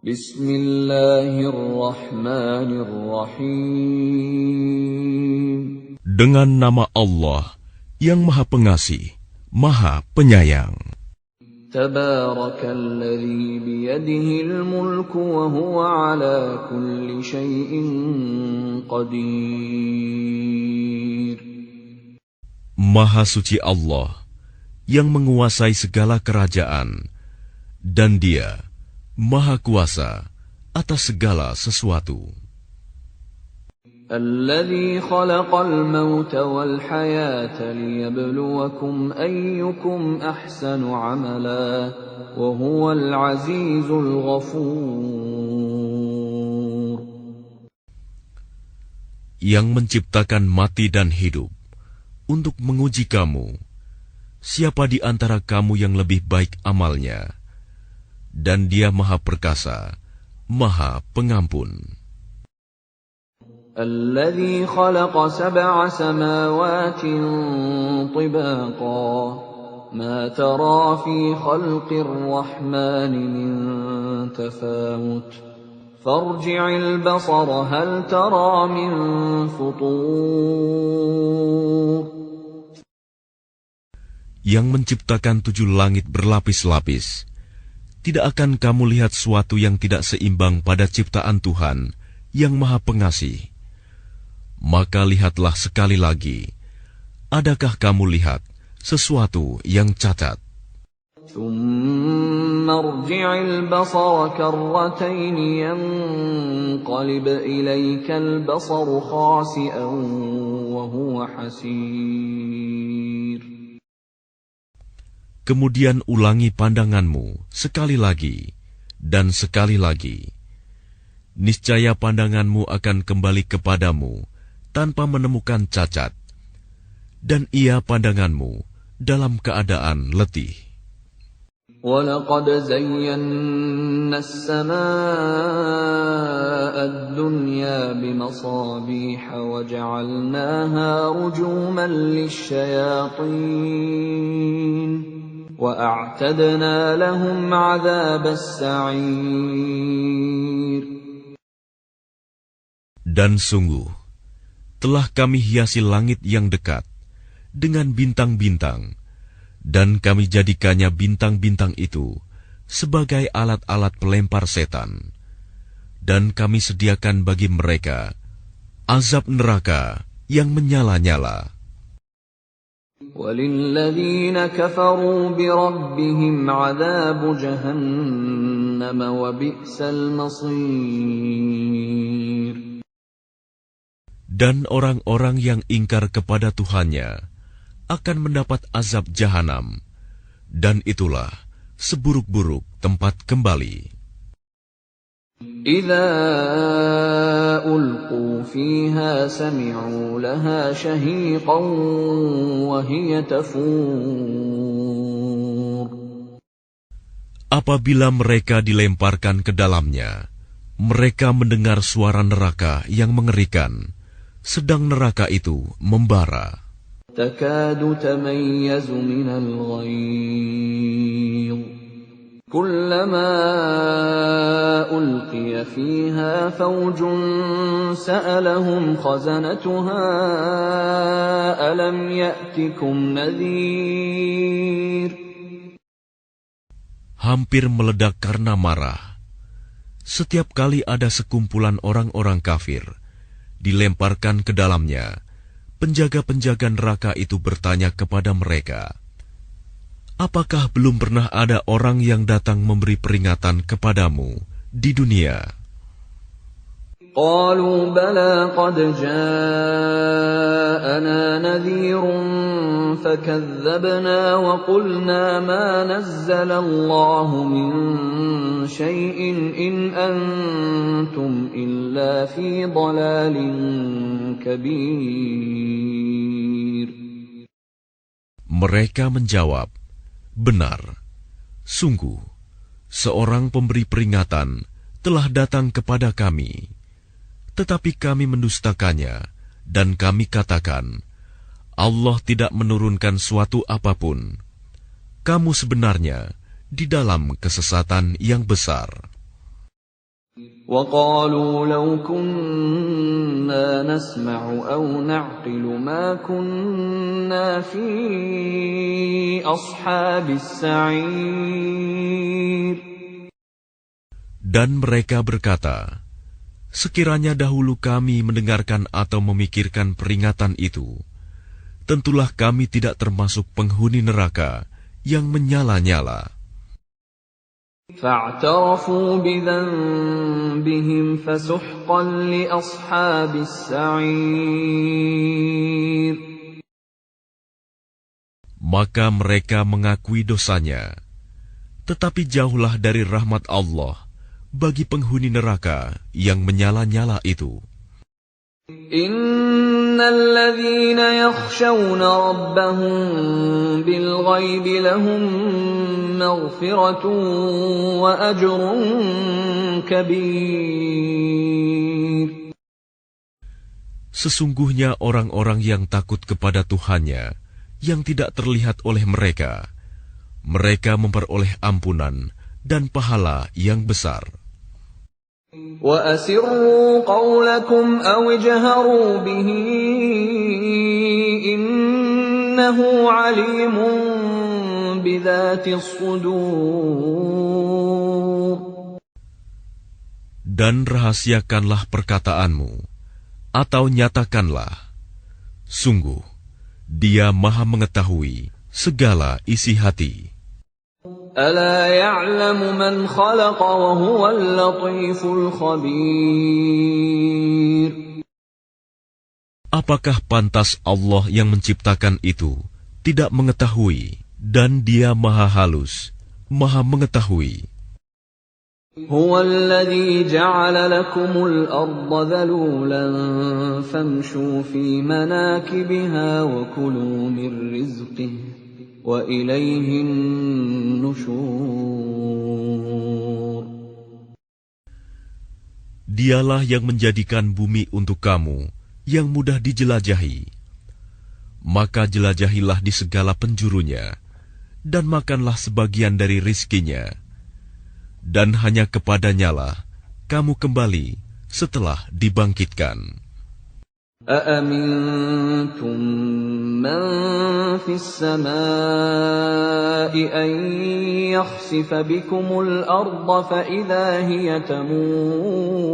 Bismillahirrahmanirrahim. Dengan nama Allah yang Maha Pengasih, Maha Penyayang. Tabarakalladzi biyadihil mulku wa huwa ala kulli syai'in qadir. Maha suci Allah yang menguasai segala kerajaan, dan Dia Maha Kuasa atas segala sesuatu. Alladzi khalaqal mauta wal hayata liyabluwakum ayyukum ahsanu amala wa huwal azizul ghafur. Yang menciptakan mati dan hidup untuk menguji kamu, siapa di antara kamu yang lebih baik amalnya, dan Dia Maha Perkasa, Maha Pengampun. الذي خلق 7 سماوات طباقا ما ترى في خلق الرحمن من تفاوت فارجع البصر هل ترى من فطور. Yang menciptakan 7 langit berlapis-lapis, tidak akan kamu lihat suatu yang tidak seimbang pada ciptaan Tuhan yang Maha Pengasih? Maka lihatlah sekali lagi, adakah kamu lihat sesuatu yang cacat? ثم ارجع البصر كرتين ينقلب إليك البصر خاسئا وهو حسير. Kemudian ulangi pandanganmu sekali lagi dan sekali lagi. Niscaya pandanganmu akan kembali kepadamu tanpa menemukan cacat, dan ia pandanganmu dalam keadaan letih. وَلَقَدْ زَيَّنَّا السَّمَاءَ الدُّنْيَا بِمَصَابِيحَ وَجَعَلْنَاهَا رُجُومًا لِلشَّيَاطِينِ وَأَعْتَدْنَا لَهُمْ عَذَابَ السَّعِيرِ. Dan sungguh, telah kami hiasi langit yang dekat dengan bintang-bintang, dan kami jadikannya bintang-bintang itu sebagai alat-alat pelempar setan. Dan kami sediakan bagi mereka azab neraka yang menyala-nyala. وَلِلَّذِينَ كَفَرُوا بِرَبِّهِمْ عَذَابُ جَهَنَّمَ وَبِئْسَ الْمَصِيرُ. Dan orang-orang yang ingkar kepada Tuhannya akan mendapat azab jahanam, dan itulah seburuk-buruk tempat kembali. إِذَا أُلْقُوا فِيهَا سَمِعُوا لَهَا شَهِيقًا وَهِيَ تَفُورُ. Apabila mereka dilemparkan ke dalamnya, mereka mendengar suara neraka yang mengerikan, sedang neraka itu membara. تَكَادُ تَمَيَّزُ مِنَ الْغَيْظِ كُلَّمَا أُلْقِيَ فِيهَا فَوْجٌ سَأَلَهُمْ خَزَنَتُهَا أَلَمْ يَأْتِكُمْ نَذِيرٌ. Hampir meledak karena marah. Setiap kali ada sekumpulan orang-orang kafir dilemparkan ke dalamnya, penjaga-penjaga neraka itu bertanya kepada mereka, apakah belum pernah ada orang yang datang memberi peringatan kepadamu di dunia? قالوا بلى قد جاءنا نذير فكذبنا وقلنا ما نزل الله من شيء إن أنتم إلا في ضلال كبير. Mereka menjawab, benar, sungguh, seorang pemberi peringatan telah datang kepada kami. Tetapi kami mendustakannya, dan kami katakan, Allah tidak menurunkan suatu apapun. Kamu sebenarnya di dalam kesesatan yang besar. وَقَالُوا لَوْ كُنَّا نَسْمَعُ أَوْ نَعْقِلُ مَا كُنَّا فِي أَصْحَابِ السَّعِيرِ. Dan mereka berkata, sekiranya dahulu kami mendengarkan atau memikirkan peringatan itu, tentulah kami tidak termasuk penghuni neraka yang menyala-nyala. فَاعْتَرَفُوا بِذَنبِهِمْ فَسُحْقًا لِأَصْحَابِ السَّعِيرِ. Maka mereka mengakui dosanya, tetapi jauhlah dari rahmat Allah bagi penghuni neraka yang menyala-nyala itu. Innal ladzina yakhshawna rabbahum bil ghaibi lahum maghfiratun wa ajrun kabir. Sesungguhnya orang-orang yang takut kepada Tuhannya yang tidak terlihat oleh mereka, mereka memperoleh ampunan dan pahala yang besar. وَأَسِرُّوا قَوْلَكُمْ أَوِ اجْهَرُوا بِهِ إِنَّهُ عَلِيمٌ بِذَاتِ الصُّدُورِ. Dan rahasiakanlah perkataanmu, atau nyatakanlah, sungguh, Dia Maha mengetahui segala isi hati. أَلَا يَعْلَمُ مَنْ خَلَقَ وَهُوَ اللَّطِيفُ الْخَبِيرُ. Apakah pantas Allah yang menciptakan itu tidak mengetahui, dan Dia Maha halus, Maha mengetahui. هُوَ الَّذِي جَعَلَ لَكُمُ الْأَرْضَ ذَلُولًا فَامْشُوا فِي مَنَاكِبِهَا وَكُلُوا مِنْ رِزْقِهِ وَإِلَيْهِ النُّشُورُ. Dialah yang menjadikan bumi untuk kamu yang mudah dijelajahi. Maka jelajahilah di segala penjurunya, dan makanlah sebagian dari rizkinya. Dan hanya kepadanyalah kamu kembali setelah dibangkitkan. أَأَمِنْتُمْ مَنْ فِي السَّمَاءِ أَنْ يَخْسِفَ بِكُمُ الْأَرْضَ فَإِذَا هِيَ تَمُورُ.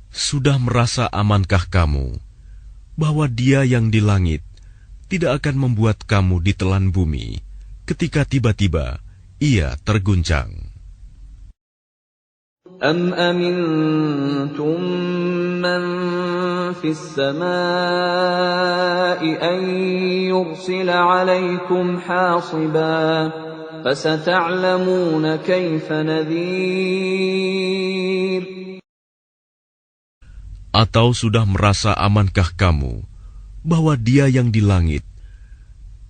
Sudah merasa amankah kamu bahwa Dia yang di langit tidak akan membuat kamu ditelan bumi ketika tiba-tiba Ia terguncang? أَمْ أَمِنْتُمْ مَنْ فِي السَّمَاءِ أَنْ يُرْسِلَ عَلَيْكُمْ حَاصِبًا فَسَتَعْلَمُونَ كَيْفَ نَذِيرٌ. Atau sudah merasa amankah kamu bahwa Dia yang di langit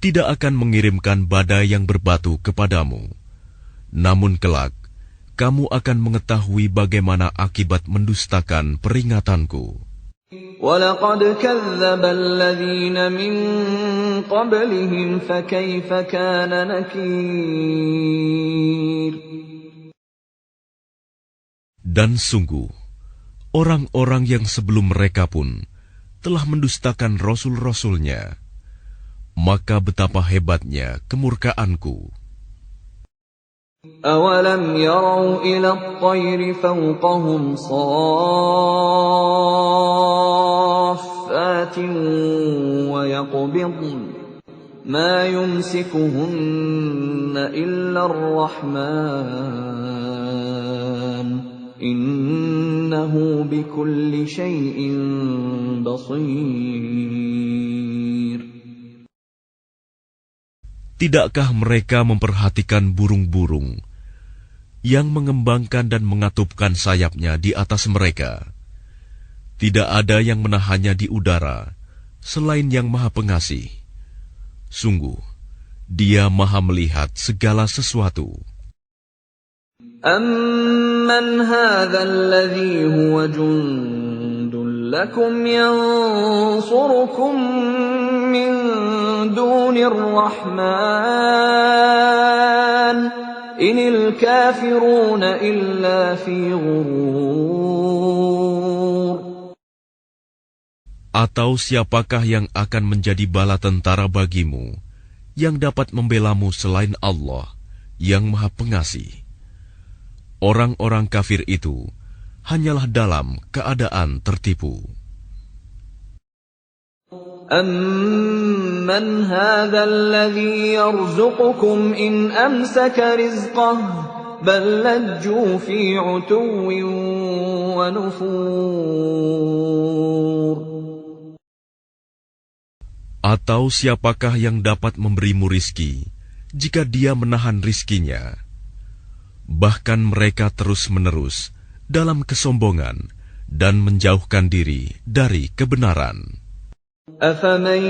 tidak akan mengirimkan badai yang berbatu kepadamu, namun kelak kamu akan mengetahui bagaimana akibat mendustakan peringatanku. وَلَقَدْ كَذَّبَ الَّذِينَ مِن قَبْلِهِمْ فَكَيْفَ كَانَ نَكِيرِ. Dan sungguh, orang-orang yang sebelum mereka pun telah mendustakan rasul-rasulnya, maka betapa hebatnya kemurkaanku. أَوَلَمْ يَرَوْا إِلَى الطَّيْرِ فَوْقَهُمْ صَافَّاتٍ وَيَقْبِضْنَ مَا يُمْسِكُهُنَّ إِلَّا الرَّحْمَنُ إِنَّهُ بِكُلِّ شَيْءٍ بَصِيرٌ. Tidakkah mereka memperhatikan burung-burung yang mengembangkan dan mengatupkan sayapnya di atas mereka? Tidak ada yang menahannya di udara selain Yang Maha Pengasih. Sungguh, Dia Maha melihat segala sesuatu. أَمَّنْ هَذَا الَّذِي هُوَ جُنْدٌ لَكُمْ يَنْصُرُكُمْ مِنْ دُونِ الرَّحْمَنِ inil kafiruna illa fi ghurur. Atau siapakah yang akan menjadi bala tentara bagimu, yang dapat membelamu selain Allah, yang Maha Pengasih? Orang-orang kafir itu hanyalah dalam keadaan tertipu. Amman hadzal ladzi yarzuqukum in amsaka rizqah bal lajju fi 'utuwwin wa nufur. Atau siapakah yang dapat memberimu rizki jika dia menahan rizkinya? Bahkan mereka terus-menerus dalam kesombongan dan menjauhkan diri dari kebenaran. أَفَمَنْ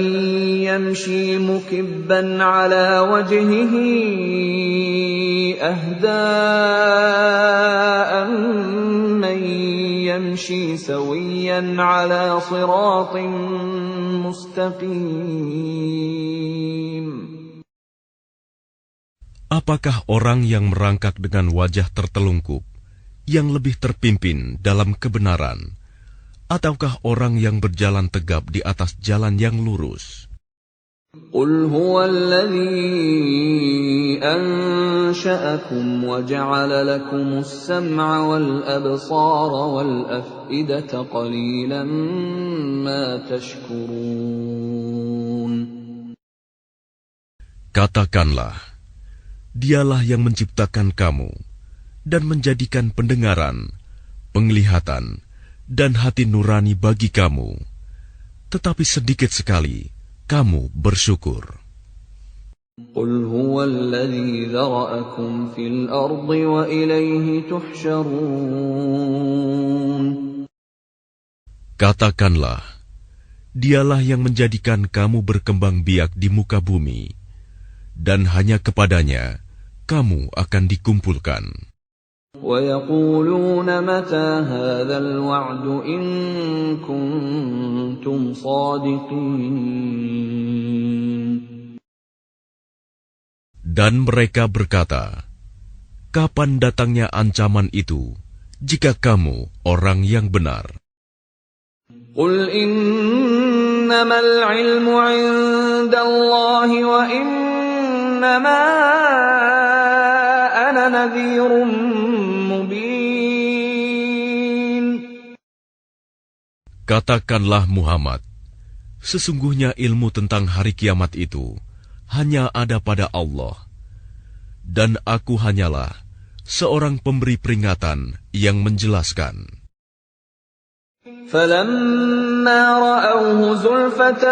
يَمْشِي مُكِبًّا عَلَى وَجْهِهِ أَهْدَىٰ أَمَّن يَمْشِي سَوِيًّا عَلَى صِرَاطٍ مُسْتَقِيمٍ. Apakah orang yang merangkak dengan wajah tertelungkup yang lebih terpimpin dalam kebenaran, ataukah orang yang berjalan tegap di atas jalan yang lurus? قُلْ هُوَ الَّذِي أَنشَأَكُمْ وَجَعَلَ لَكُمُ السَّمْعَ وَالْأَبْصَارَ وَالْأَفْئِدَةَ قَلِيلًا مَا تَشْكُرُونَ. Katakanlah, Dialah yang menciptakan kamu dan menjadikan pendengaran, penglihatan, dan hati nurani bagi kamu, tetapi sedikit sekali kamu bersyukur. قُلْ هُوَ الَّذِي ذَرَأَكُمْ فِي الْأَرْضِ وَإِلَيْهِ تُحْشَرُونَ. Katakanlah, Dialah yang menjadikan kamu berkembang biak di muka bumi, dan hanya kepadanya kamu akan dikumpulkan. وَيَقُولُونَ مَتَى هَذَا الْوَعْدُ إِن كُنتُمْ صَادِقِينَ. Dan mereka berkata, kapan datangnya ancaman itu, jika kamu orang yang benar? قُلْ إِنَّمَا الْعِلْمُ عِندَ اللَّهِ وَإِنَّمَا أَنَا نَذِيرٌ مُبِينٌ. Katakanlah Muhammad, sesungguhnya ilmu tentang hari kiamat itu hanya ada pada Allah, dan aku hanyalah seorang pemberi peringatan yang menjelaskan. فَلَمَّا رَأَوْهُ زُلْفَةً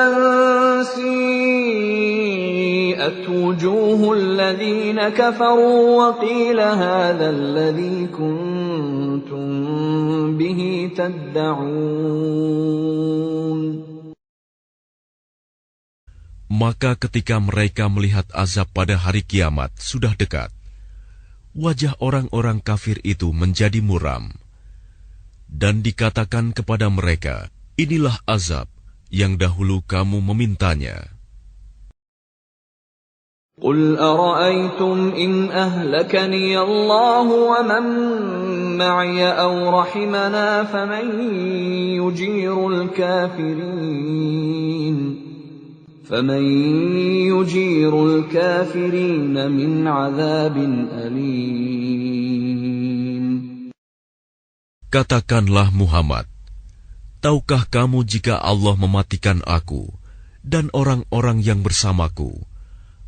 سِيئَتْ وُجُوهُ الَّذِينَ كَفَرُوا وَقِيلَ هَذَا الَّذِي كُنتُم بِهِ تَدَّعُونَ. Maka ketika mereka melihat azab pada hari kiamat sudah dekat, wajah orang-orang kafir itu menjadi muram, dan dikatakan kepada mereka, inilah azab yang dahulu kamu memintanya. قُلْ أَرَأَيْتُمْ إِنْ أَهْلَكَنِيَ اللَّهُ وَمَن مَّعِيَ أَوْ رَحِمَنَا فَمَن يُجِيرُ الْكَافِرِينَ مِنْ عَذَابٍ أَلِيمٍ. Katakanlah Muhammad, tahukah kamu jika Allah mematikan aku dan orang-orang yang bersamaku,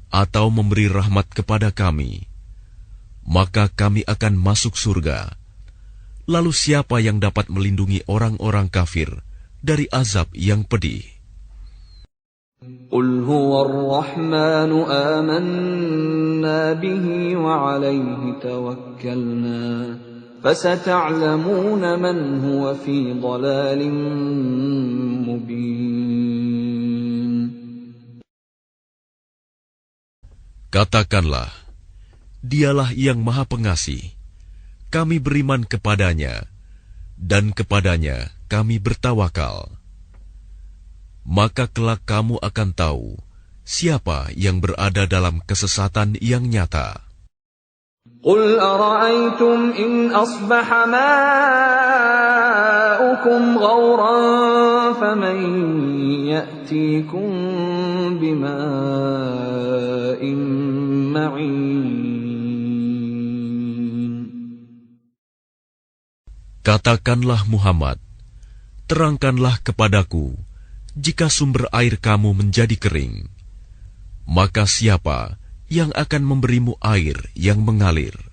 atau memberi rahmat kepada kami, maka kami akan masuk surga. Lalu siapa yang dapat melindungi orang-orang kafir dari azab yang pedih? قُلْ هُوَ الرَّحْمَنُ آمَنَّا بِهِ وَعَلَيْهِ تَوَكَّلْنَا فَسَتَعْلَمُونَ مَنْ هُوَ فِي ضَلَالٍ مُبِينٍ. Katakanlah, Dialah yang Maha Pengasih. Kami beriman kepadanya, dan kepadanya kami bertawakal. Maka kelak kamu akan tahu siapa yang berada dalam kesesatan yang nyata. قل أرأيتم إن أصبح ماؤكم غورا فمن يأتيكم بماء معين. Katakanlah Muhammad, terangkanlah kepadaku, jika sumber air kamu menjadi kering, maka siapa yang akan memberimu air yang mengalir?